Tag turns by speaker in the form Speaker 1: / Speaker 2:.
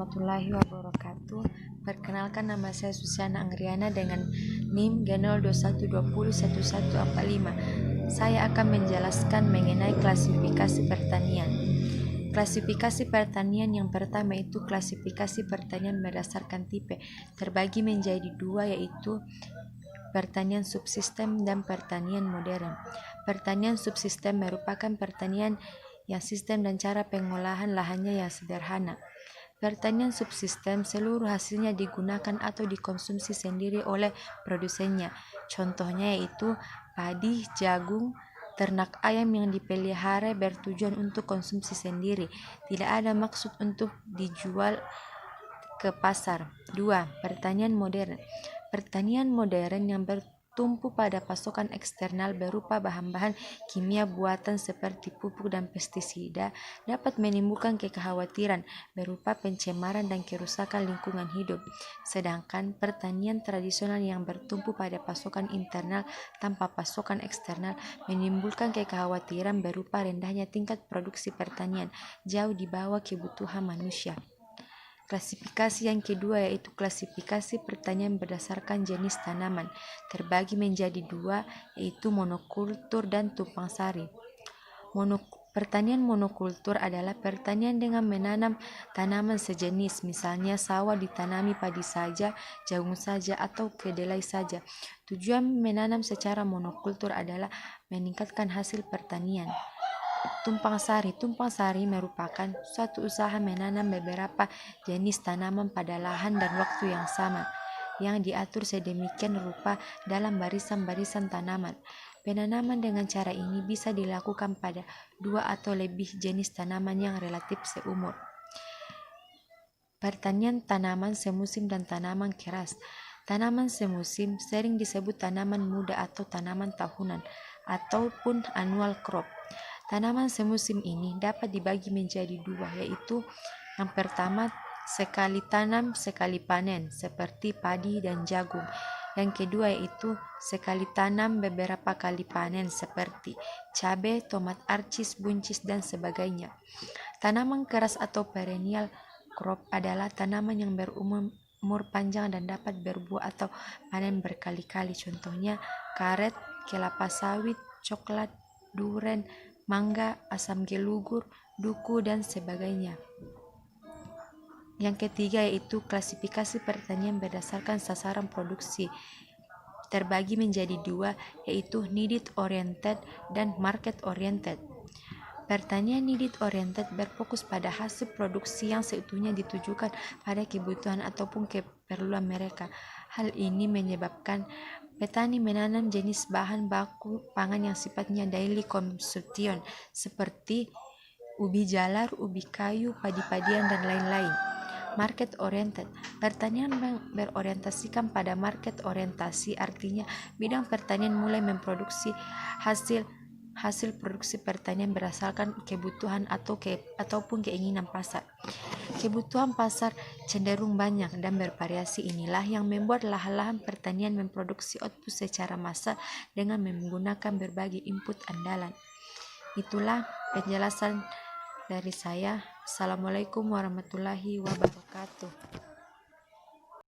Speaker 1: warahmatullahi wabarakatuh. Perkenalkan, nama saya Susiana Anggriana dengan NIM G02121145. Saya akan menjelaskan mengenai klasifikasi pertanian. Klasifikasi pertanian yang pertama itu klasifikasi pertanian berdasarkan tipe. Terbagi menjadi dua, yaitu pertanian subsistem dan pertanian modern. Pertanian subsistem merupakan pertanian yang sistem dan cara pengolahan lahannya yang sederhana. Pertanian subsistem seluruh hasilnya digunakan atau dikonsumsi sendiri oleh produsennya. Contohnya yaitu padi, jagung, ternak ayam yang dipelihara bertujuan untuk konsumsi sendiri, tidak ada maksud untuk dijual ke pasar. 2. Pertanian modern. Pertanian modern yang bertumpu pada pasokan eksternal berupa bahan-bahan kimia buatan seperti pupuk dan pestisida dapat menimbulkan kekhawatiran berupa pencemaran dan kerusakan lingkungan hidup. Sedangkan pertanian tradisional yang bertumpu pada pasokan internal tanpa pasokan eksternal menimbulkan kekhawatiran berupa rendahnya tingkat produksi pertanian jauh di bawah kebutuhan manusia. Klasifikasi yang kedua yaitu klasifikasi pertanian berdasarkan jenis tanaman. Terbagi menjadi dua, yaitu monokultur dan tumpang sari. Pertanian monokultur adalah pertanian dengan menanam tanaman sejenis, misalnya sawah ditanami padi saja, jagung saja, atau kedelai saja. Tujuan menanam secara monokultur adalah meningkatkan hasil pertanian. Tumpang sari merupakan suatu usaha menanam beberapa jenis tanaman pada lahan dan waktu yang sama, yang diatur sedemikian rupa dalam barisan-barisan tanaman. Penanaman dengan cara ini bisa dilakukan pada dua atau lebih jenis tanaman yang relatif seumur. Pertanian tanaman semusim dan tanaman keras. Tanaman semusim sering disebut tanaman muda atau tanaman tahunan ataupun annual crop. Tanaman semusim ini dapat dibagi menjadi dua, yaitu yang pertama sekali tanam sekali panen seperti padi dan jagung. Yang kedua yaitu sekali tanam beberapa kali panen seperti cabai, tomat arcis, buncis dan sebagainya. Tanaman keras atau perennial crop adalah tanaman yang berumur panjang dan dapat berbuah atau panen berkali-kali. Contohnya karet, kelapa sawit, coklat, duren, mangga, asam gelugur, duku, dan sebagainya. Yang ketiga yaitu klasifikasi pertanian berdasarkan sasaran produksi. Terbagi menjadi dua, yaitu needed oriented dan market oriented. Pertanian needed oriented berfokus pada hasil produksi yang seutuhnya ditujukan pada kebutuhan ataupun keperluan mereka. Hal ini menyebabkan petani menanam jenis bahan baku pangan yang sifatnya daily consumption seperti ubi jalar, ubi kayu, padi-padian, dan lain-lain. Market oriented. Pertanian berorientasikan pada market orientasi, artinya bidang pertanian mulai memproduksi hasil produksi pertanian berdasarkan kebutuhan ataupun keinginan pasar. Kebutuhan pasar cenderung banyak dan bervariasi, inilah yang membuat lahan-lahan pertanian memproduksi output secara massal dengan menggunakan berbagai input andalan. Itulah penjelasan dari saya. Assalamualaikum warahmatullahi wabarakatuh.